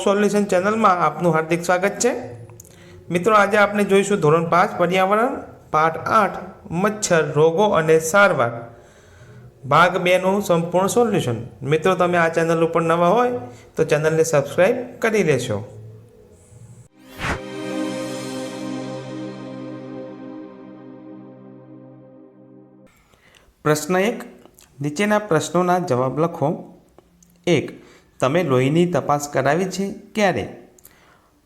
Box solution ચેનલમાં આપનું હાર્દિક સ્વાગત છે। મિત્રો, આજે આપણે જોઈશું ધોરણ 5 પર્યાવરણ પાઠ 8 મચ્છર રોગો અને સારવાર ભાગ 2 નું સંપૂર્ણ સોલ્યુશન। મિત્રો, તમે આ ચેનલ ઉપર નવા હોય તો ચેનલને સબસ્ક્રાઇબ કરી લેશો। પ્રશ્ન 1, નીચેના પ્રશ્નોના જવાબ લખો। 1, તમે લોહીની તપાસ કરાવી છે ક્યારે?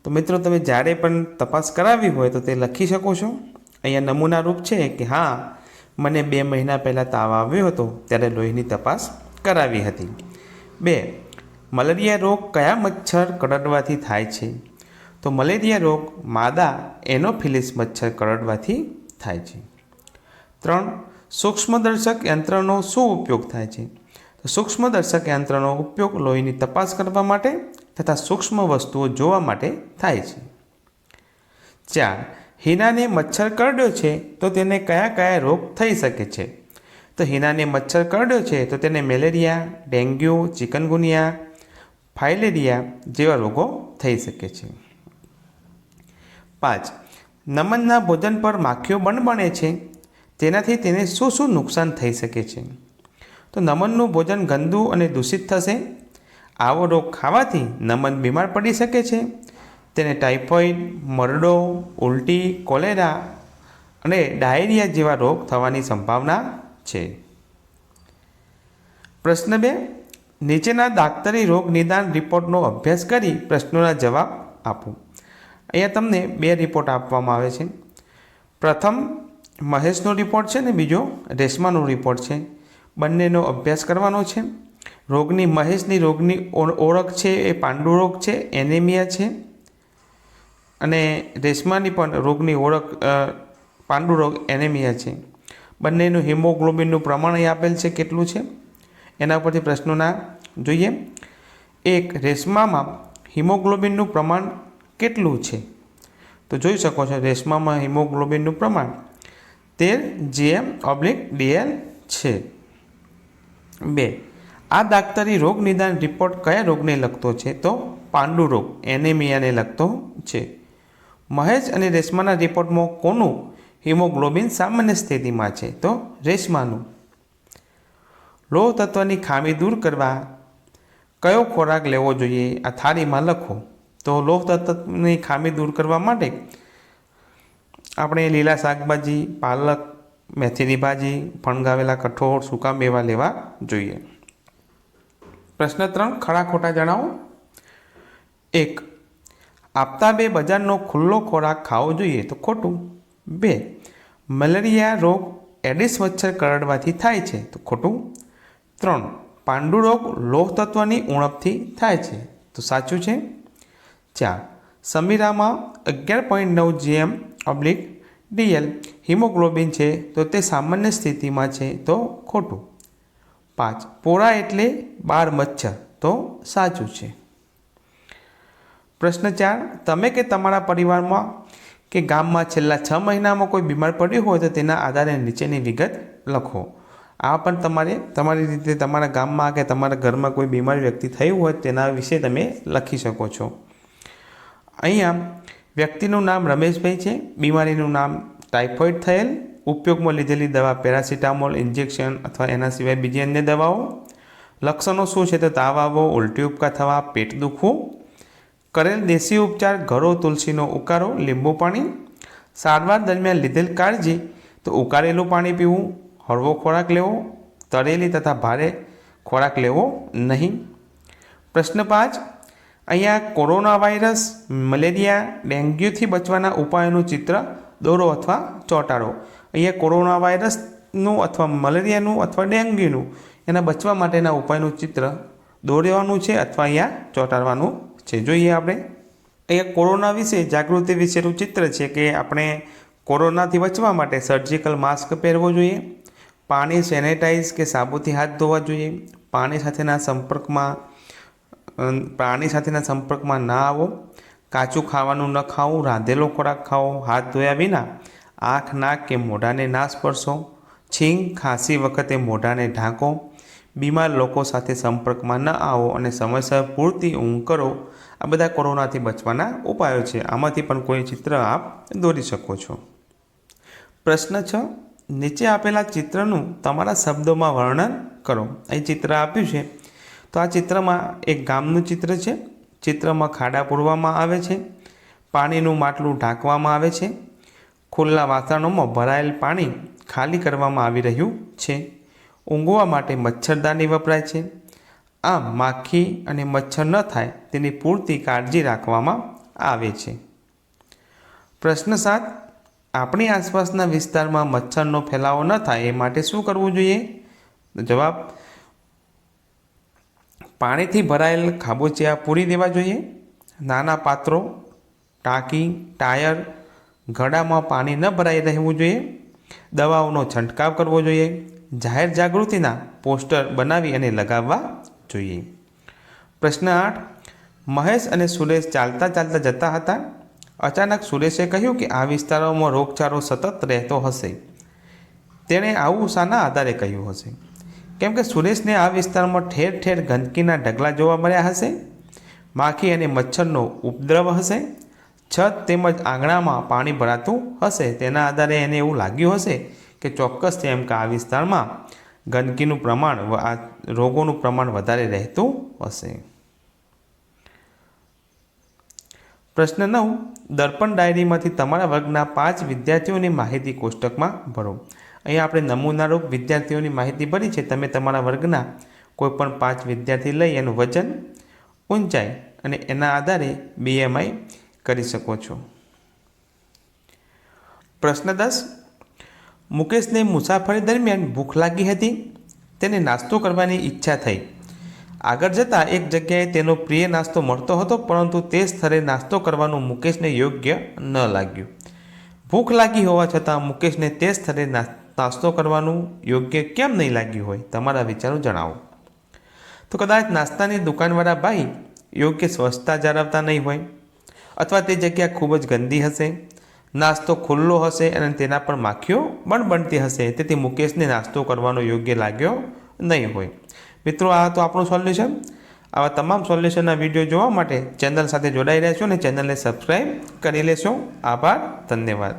તો મિત્રો, તમે જ્યારે પણ તપાસ કરાવી હોય તો તે લખી શકો છો। અહીંયા નમૂના રૂપ છે કે હા, મને 2 મહિના પહેલાં તાવ આવ્યો હતો ત્યારે લોહીની તપાસ કરાવી હતી। 2, મલેરિયા રોગ કયા મચ્છર કરડવાથી થાય છે? તો મલેરિયા રોગ માદા એનોફિલિસ મચ્છર કરડવાથી થાય છે। 3, સૂક્ષ્મદર્શક યંત્રનો શું ઉપયોગ થાય છે? તો સૂક્ષ્મદર્શક યંત્રનો ઉપયોગ લોહીની તપાસ કરવા માટે તથા સૂક્ષ્મ વસ્તુઓ જોવા માટે થાય છે। 4, હિનાને મચ્છર કરડ્યો છે તો તેને કયા કયા રોગ થઈ શકે છે? તો હિનાને મચ્છર કરડ્યો છે તો તેને મેલેરિયા, ડેન્ગ્યુ, ચિકનગુનિયા, ફાઇલેરિયા જેવા રોગો થઈ શકે છે। 5, નમનના ભોજન પર માખીઓ બને છે તેનાથી તેને શું શું નુકસાન થઈ શકે છે? તો નમનનું ભોજન ગંદુ અને દૂષિત થશે। આવો રોગ ખાવાથી નમન બીમાર પડી શકે છે। તેને ટાઇફોઇડ, મરડો, ઉલટી, કોલેરા અને ડાયરિયા જેવા રોગ થવાની સંભાવના છે। પ્રશ્ન 2, નીચેના દાક્તરી રોગ નિદાન રિપોર્ટનો અભ્યાસ કરી પ્રશ્નોના જવાબ આપો। અહીંયા તમને 2 રિપોર્ટ આપવામાં આવે છે। પ્રથમ મહેશનો રિપોર્ટ છે ને બીજો રેશમાનો રિપોર્ટ છે। બંનેનો અભ્યાસ કરવાનો છે। મહેશની રોગની ઓળખ છે એ પાંડુ રોગ છે, એનેમિયા છે, અને રેશમાની પણ રોગની ઓળખ પાંડુ રોગ, એનેમિયા છે। બંનેનું હિમોગ્લોબિનનું પ્રમાણ અહીં આપેલ છે કેટલું છે એના પરથી પ્રશ્નોના જોઈએ। 1, રેશમામાં હિમોગ્લોબિનનું પ્રમાણ કેટલું છે? તો જોઈ શકો છો રેશમામાં હિમોગ્લોબિનનું પ્રમાણ 13 gm/dl છે। 2, આ દાક્તરી રોગ નિદાન રિપોર્ટ કયા રોગને લગતો છે? તો પાંડુ રોગ, એનેમિયાને લગતો છે। મહેશ અને રેશમાના રિપોર્ટમાં કોનું હિમોગ્લોબિન સામાન્ય સ્થિતિમાં છે? તો રેશમાનું। લોહ તત્વની ખામી દૂર કરવા કયો ખોરાક લેવો જોઈએ? આ થાળીમાં લખો। તો લોહ તત્વની ખામી દૂર કરવા માટે આપણે લીલા શાકભાજી, પાલક, મેથીની ભાજી, ફણગાવેલા કઠોળ, સૂકા મેવા લેવા જોઈએ। પ્રશ્ન 3, ખરા ખોટા જણાવો। 1, આફતાબે બજારનો ખુલ્લો ખોરાક ખાવો જોઈએ તો ખોટું। 2, મલેરિયા રોગ એડિસ મચ્છર કરડવાથી થાય છે તો ખોટું। 3, પાંડુ રોગ લોહ તત્વની ઉણપથી થાય છે તો સાચું છે। 4, સમીરામાં 11.9 gm/dl હિમોગ્લોબિન છે તો તે સામાન્ય સ્થિતિમાં છે તો ખોટું। 5, પોરા એટલે 12 મચ્છર તો સાચું છે। પ્રશ્ન 4, તમે કે તમારા પરિવારમાં કે ગામમાં છેલ્લા 6 મહિનામાં કોઈ બીમાર પડ્યું હોય તો તેના આધારે નીચેની વિગત લખો। આ પણ તમારે તમારી રીતે તમારા ગામમાં કે તમારા ઘરમાં કોઈ બીમાર વ્યક્તિ થયું હોય તેના વિશે તમે લખી શકો છો। અહીંયા વ્યક્તિનું નામ રમેશભાઈ છે, બીમારીનું નામ ટાઇફોઇડ થયેલ, ઉપયોગમાં લીધેલી દવા પેરાસિટામોલ ઇન્જેક્શન અથવા એના સિવાય બીજી અન્ય દવાઓ, લક્ષણો શું છે તો તાવ આવવો, ઉલટી ઉપકા થવા, પેટ દુખવું, કરેલ દેશી ઉપચાર ઘરો તુલસીનો ઉકાળો, લીંબુ પાણી, સારવાર દરમિયાન લીધેલ કાળજી તો ઉકાળેલું પાણી પીવું, હળવો ખોરાક લેવો, તળેલી તથા ભારે ખોરાક લેવો નહીં। પ્રશ્ન 5, અહીંયા કોરોના વાયરસ, મલેરિયા, ડેન્ગ્યુથી બચવાના ઉપાયોનું ચિત્ર દોરો અથવા ચોંટાડો। અહીંયા કોરોના વાયરસનું અથવા મલેરિયાનું અથવા ડેન્ગ્યુનું એના બચવા માટેના ઉપાયનું ચિત્ર દોરવાનું છે અથવા અહીંયા ચોંટાડવાનું છે। જોઈએ આપણે અહીંયા કોરોના વિશે જાગૃતિ વિશેનું ચિત્ર છે કે આપણે કોરોનાથી બચવા માટે સર્જિકલ માસ્ક પહેરવો જોઈએ, પાણી સેનેટાઈઝ કે સાબુથી હાથ ધોવા જોઈએ, પાણી સાથેના સંપર્કમાં ના આવો, કાચું ખાવાનું ન ખાવું, રાંધેલો ખોરાક ખાવો, હાથ ધોયા વિના આંખ, નાક કે મોઢાને ના સ્પર્શો, છીંક ખાંસી વખતે મોઢાને ઢાંકો, બીમાર લોકો સાથે સંપર્કમાં ન આવો અને સમયસર પૂરતી ઊંઘ કરો. આ બધા કોરોનાથી બચવાના ઉપાયો છે. આમાંથી પણ કોઈ ચિત્ર આપ દોરી શકો છો. પ્રશ્ન 6. નીચે આપેલા ચિત્રનું તમારા શબ્દોમાં વર્ણન કરો. અહીં ચિત્ર આપ્યું છે તો આ ચિત્રમાં એક ગામનું ચિત્ર છે. ચિત્રમાં ખાડા પૂરવામાં આવે છે. પાણીનું માટલું ઢાંકવામાં આવે છે. ખુલ્લા વાસણોમાં ભરાયેલ પાણી ખાલી કરવામાં આવી રહ્યું છે. ઊંઘવા માટે મચ્છરદાની વપરાય છે. આમ માખી અને મચ્છર ન થાય તેની પૂરતી કાળજી રાખવામાં આવે છે. પ્રશ્ન 7. આપણી આસપાસના વિસ્તારમાં મચ્છરનો ફેલાવો ન થાય એ માટે શું કરવું જોઈએ? જવાબ: પાણીથી ભરાયેલ ખાબોચિયા પૂરી દેવા જોઈએ. નાના પાત્રો, ટાંકી, ટાયર, ઘડામાં પાણી ન ભરાઈ રહેવું જોઈએ. દવાઓનો છંટકાવ કરવો જોઈએ. જાહેર જાગૃતિના પોસ્ટર બનાવી અને લગાવવા જોઈએ. પ્રશ્ન 8. મહેશ અને સુરેશ ચાલતા ચાલતા જતા હતા. અચાનક સુરેશે કહ્યું કે આ વિસ્તારોમાં રોગચાળો સતત રહેતો હશે. તેણે આવું શાના આધારે કહ્યું હશે? કેમ કે સુરેશને આ વિસ્તારમાં ઠેર ઠેર ગંદકીના ઢગલા જોવા મળ્યા હશે. માખી અને મચ્છરનો ઉપદ્રવ હશે. છત તેમજ આંગણામાં પાણી ભરાતું હશે. તેના આધારે એને એવું લાગ્યું હશે કે ચોક્કસથી એમ કે આ વિસ્તારમાં ગંદકીનું પ્રમાણ, રોગોનું પ્રમાણ વધારે રહેતું હશે. પ્રશ્ન 9. દર્પણ ડાયરીમાંથી તમારા વર્ગના 5 વિદ્યાર્થીઓની માહિતી કોષ્ટકમાં ભરો. અહીંયા આપણે નમૂનારૂપ વિદ્યાર્થીઓની માહિતી ભરી છે. તમે તમારા વર્ગના કોઈપણ 5 વિદ્યાર્થી લઈ એનું વજન, ઊંચાઈ અને એના આધારે BMI કરી શકો છો. પ્રશ્ન 10. મુકેશને મુસાફરી દરમિયાન ભૂખ લાગી હતી. તેને નાસ્તો કરવાની ઈચ્છા થઈ. આગળ જતાં એક જગ્યાએ તેનો પ્રિય નાસ્તો મળતો હતો, પરંતુ તે સ્થળે નાસ્તો કરવાનું મુકેશને યોગ્ય ન લાગ્યું. ભૂખ લાગી હોવા છતાં મુકેશને તે સ્થળે નાસ્તો કરવાનું યોગ્ય કેમ નહીં લાગ્યું હોય? તમારા વિચારો જણાવો. તો કદાચ નાસ્તાની દુકાનવાળા ભાઈ યોગ્ય સ્વચ્છતા જાળવતા નહીં હોય, અથવા તે જગ્યા ખૂબ જ ગંદી હશે. નાસ્તો ખુલ્લો હશે અને તેના પર માખીઓ બનતી હશે. તેથી મુકેશને નાસ્તો કરવાનો યોગ્ય લાગ્યો નહીં હોય. મિત્રો, આ તો આપણું સોલ્યુશન. આવા તમામ સોલ્યુશનના વિડીયો જોવા માટે ચેનલ સાથે જોડાઈ રહેશો અને ચેનલને સબસ્ક્રાઈબ કરી લેશો. આભાર. ધન્યવાદ.